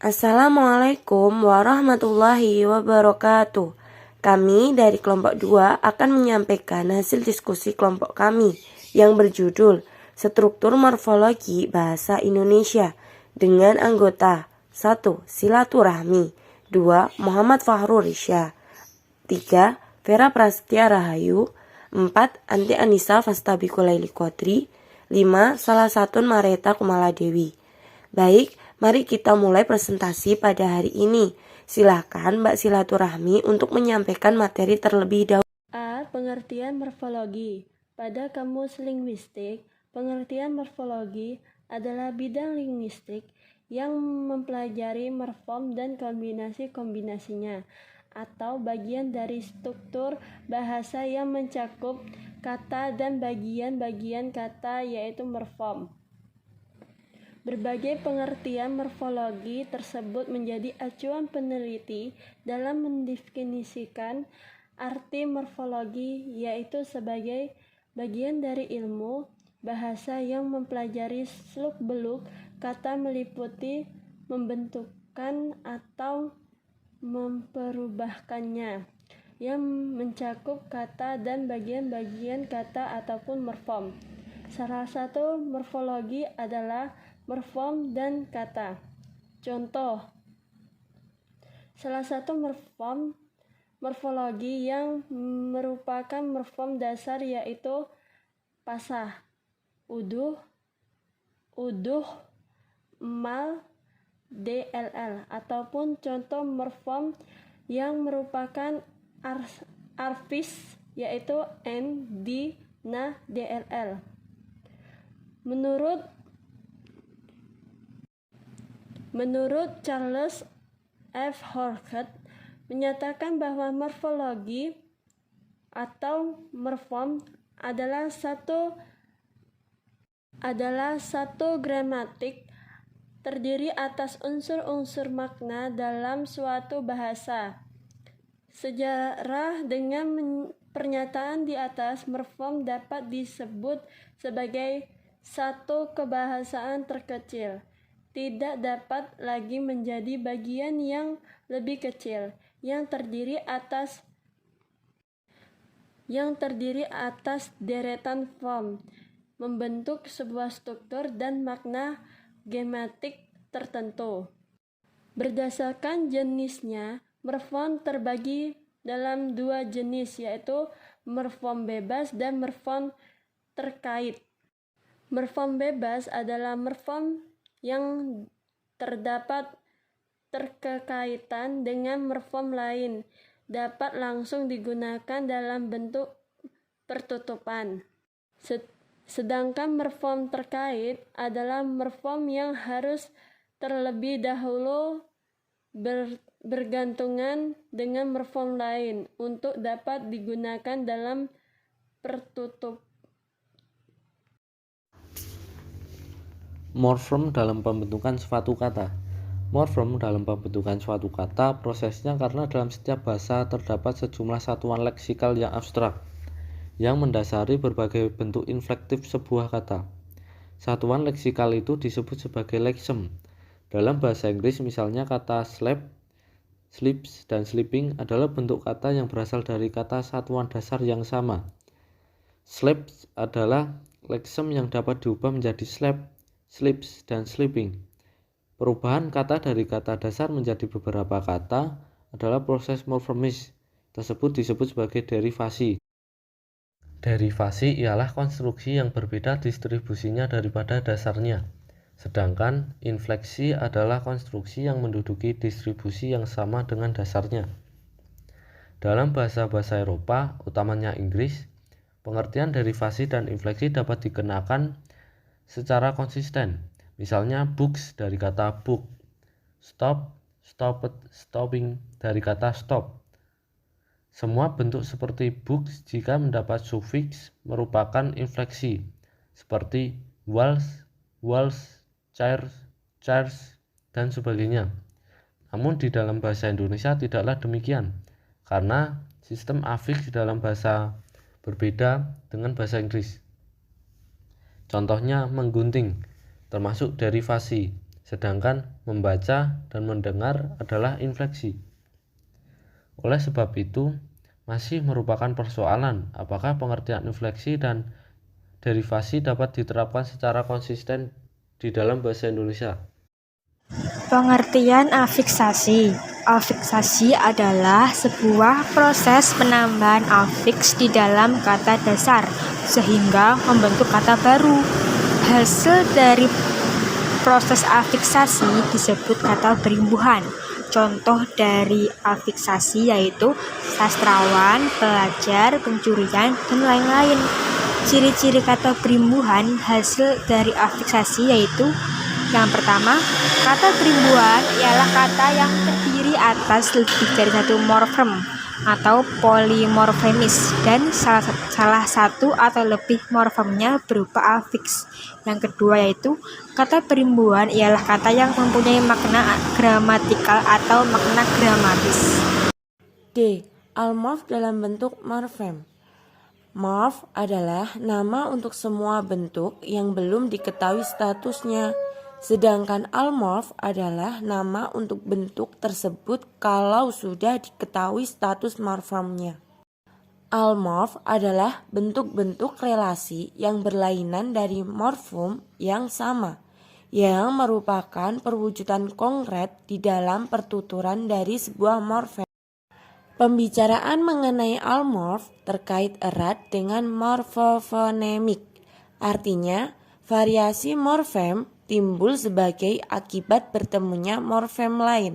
Assalamualaikum warahmatullahi wabarakatuh. Kami dari kelompok 2 akan menyampaikan hasil diskusi kelompok kami yang berjudul Struktur Morfologi Bahasa Indonesia dengan anggota 1. Silaturahmi 2. Muhammad Fahrul Risha 3. Vera Prasetya Rahayu 4. Anti Anissa Fastabikulaili Qadri 5. Salasatun Mareta Kumala Dewi. Baik, mari kita mulai presentasi pada hari ini. Silakan Mbak Silaturahmi untuk menyampaikan materi terlebih dahulu. A. Pengertian morfologi. Pada kamus linguistik, pengertian morfologi adalah bidang linguistik yang mempelajari morfem dan kombinasi-kombinasinya, atau bagian dari struktur bahasa yang mencakup kata dan bagian-bagian kata, yaitu morfem. Berbagai pengertian morfologi tersebut menjadi acuan peneliti dalam mendefinisikan arti morfologi, yaitu sebagai bagian dari ilmu bahasa yang mempelajari seluk-beluk kata meliputi membentukkan atau memperubahkannya, yang mencakup kata dan bagian-bagian kata ataupun morfem. Salah satu morfologi adalah morfem dan kata. Contoh, salah satu morfologi yang merupakan morfem dasar yaitu pasah, uduh, emal, dll, ataupun contoh morfem yang merupakan arfis yaitu n, di, na, dll. Menurut Charles F. Horkett menyatakan bahwa morfologi atau morfem adalah satu gramatik terdiri atas unsur-unsur makna dalam suatu bahasa. Sejarah dengan pernyataan di atas, morfem dapat disebut sebagai satu kebahasaan terkecil. Tidak dapat lagi menjadi bagian yang lebih kecil yang terdiri atas deretan form, membentuk sebuah struktur dan makna gramatik tertentu. Berdasarkan jenisnya, morfem terbagi dalam dua jenis, yaitu morfem bebas dan morfem terkait. Morfem bebas adalah morfem yang terdapat terkaitan dengan morfem lain, dapat langsung digunakan dalam bentuk pertutupan. Sedangkan morfem terkait adalah morfem yang harus terlebih dahulu bergantungan dengan morfem lain untuk dapat digunakan dalam pertutupan. Morfem dalam pembentukan suatu kata. Morfem dalam pembentukan suatu kata prosesnya karena dalam setiap bahasa terdapat sejumlah satuan leksikal yang abstrak yang mendasari berbagai bentuk inflektif sebuah kata. Satuan leksikal itu disebut sebagai leksem. Dalam bahasa Inggris misalnya kata slap, sleeps, dan sleeping adalah bentuk kata yang berasal dari kata satuan dasar yang sama. Sleeps adalah leksem yang dapat diubah menjadi slap, sleeps, dan sleeping. Perubahan kata dari kata dasar menjadi beberapa kata adalah proses morfemis. Tersebut disebut sebagai derivasi. Derivasi ialah konstruksi yang berbeda distribusinya daripada dasarnya. Sedangkan infleksi adalah konstruksi yang menduduki distribusi yang sama dengan dasarnya. Dalam bahasa-bahasa Eropa, utamanya Inggris, pengertian derivasi dan infleksi dapat dikenakan secara konsisten. Misalnya books dari kata book, stop, stopped, stopping dari kata stop. Semua bentuk seperti books jika mendapat sufiks merupakan infleksi, seperti walls, walls, chairs, chairs, dan sebagainya. Namun di dalam bahasa Indonesia tidaklah demikian, karena sistem afiks dalam bahasa berbeda dengan bahasa Inggris. Contohnya menggunting, termasuk derivasi. sedangkan membaca dan mendengar adalah infleksi. Oleh sebab itu, masih merupakan persoalan apakah pengertian infleksi dan derivasi dapat diterapkan secara konsisten di dalam bahasa Indonesia. Pengertian afiksasi. Afiksasi adalah sebuah proses penambahan afiks di dalam kata dasar sehingga membentuk kata baru. Hasil dari proses afiksasi disebut kata berimbuhan. Contoh dari afiksasi yaitu sastrawan, pelajar, pencurian, dan lain-lain. Ciri-ciri kata berimbuhan hasil dari afiksasi yaitu yang pertama, kata berimbuhan ialah kata yang terdiri atas lebih dari satu morfem atau polimorfemis dan salah satu atau lebih morfemnya berupa afiks. Yang kedua yaitu kata berimbuhan ialah kata yang mempunyai makna gramatikal atau makna gramatis. D. Almorf dalam bentuk morfem. Morf adalah nama untuk semua bentuk yang belum diketahui statusnya, sedangkan almorf adalah nama untuk bentuk tersebut kalau sudah diketahui status morfemnya. Almorf adalah bentuk-bentuk relasi yang berlainan dari morfem yang sama, yang merupakan perwujudan konkret di dalam pertuturan dari sebuah morfem. Pembicaraan mengenai almorf terkait erat dengan morfofonemik. Artinya, variasi morfem timbul sebagai akibat bertemunya morfem lain.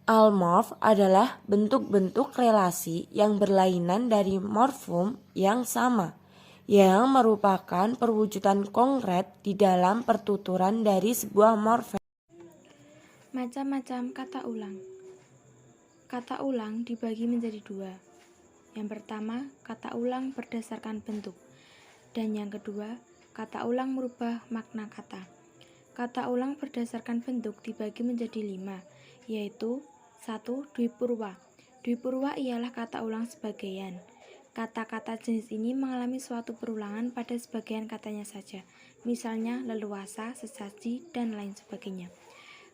Almorf adalah bentuk-bentuk relasi yang berlainan dari morfem yang sama, yang merupakan perwujudan konkret di dalam pertuturan dari sebuah morfem. Macam-macam kata ulang. Kata ulang dibagi menjadi dua. Yang pertama, kata ulang berdasarkan bentuk. Dan yang kedua, kata ulang merubah makna kata. Kata ulang berdasarkan bentuk dibagi menjadi 5, yaitu 1. Dwipurwa. Dwipurwa ialah kata ulang sebagian. Kata-kata jenis ini mengalami suatu perulangan pada sebagian katanya saja, misalnya leluasa, sesaji, dan lain sebagainya.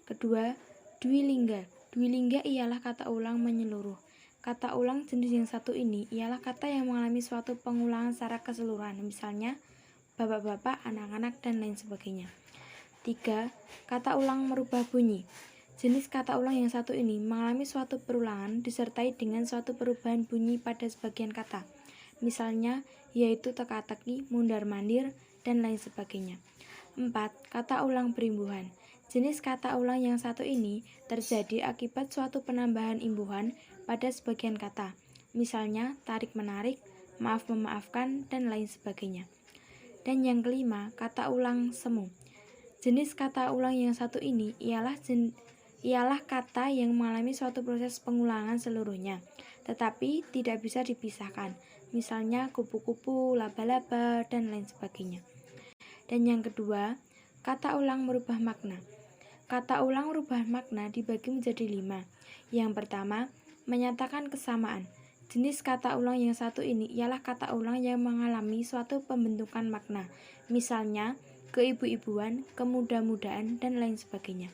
Kedua, dwilingga. Dwilingga ialah kata ulang menyeluruh. Kata ulang jenis yang satu ini ialah kata yang mengalami suatu pengulangan secara keseluruhan, misalnya bapak-bapak, anak-anak, dan lain sebagainya. 3. Kata ulang merubah bunyi. Jenis kata ulang yang satu ini mengalami suatu perulangan disertai dengan suatu perubahan bunyi pada sebagian kata, misalnya yaitu teka-teki, mundar-mandir, dan lain sebagainya. 4. Kata ulang berimbuhan. Jenis kata ulang yang satu ini terjadi akibat suatu penambahan imbuhan pada sebagian kata, misalnya tarik-menarik, maaf-memaafkan, dan lain sebagainya. Dan yang kelima, kata ulang semu. Jenis kata ulang yang satu ini ialah kata yang mengalami suatu proses pengulangan seluruhnya, tetapi tidak bisa dipisahkan, misalnya kupu-kupu, laba-laba, dan lain sebagainya. Dan yang kedua, kata ulang merubah makna. Kata ulang merubah makna dibagi menjadi 5. Yang pertama, menyatakan kesamaan. Jenis kata ulang yang satu ini ialah kata ulang yang mengalami suatu pembentukan makna, misalnya keibu-ibuan, kemuda-mudaan, dan lain sebagainya.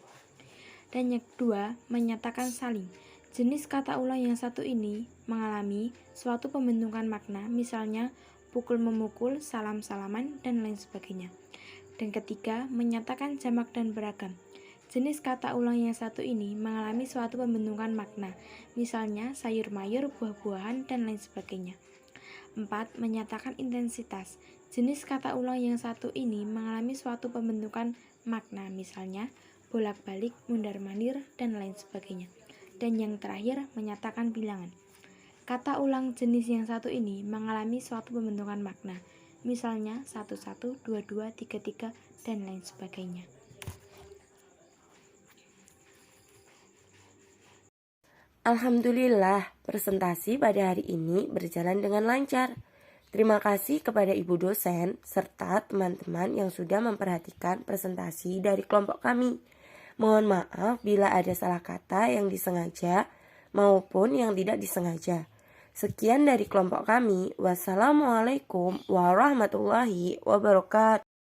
Dan yang kedua, menyatakan saling. Jenis kata ulang yang satu ini mengalami suatu pembentukan makna, misalnya pukul-memukul, salam-salaman, dan lain sebagainya. Dan ketiga, menyatakan jamak dan beragam. Jenis kata ulang yang satu ini mengalami suatu pembentukan makna, misalnya sayur-mayur, buah-buahan, dan lain sebagainya. 4. Menyatakan intensitas. Jenis kata ulang yang satu ini mengalami suatu pembentukan makna, misalnya bolak-balik, mundar-mandir, dan lain sebagainya. Dan yang terakhir, menyatakan bilangan. Kata ulang jenis yang satu ini mengalami suatu pembentukan makna, misalnya 11, 22, 33, dan lain sebagainya. Alhamdulillah, presentasi pada hari ini berjalan dengan lancar. Terima kasih kepada Ibu dosen serta teman-teman yang sudah memperhatikan presentasi dari kelompok kami. Mohon maaf bila ada salah kata yang disengaja maupun yang tidak disengaja. Sekian dari kelompok kami. Wassalamualaikum warahmatullahi wabarakatuh.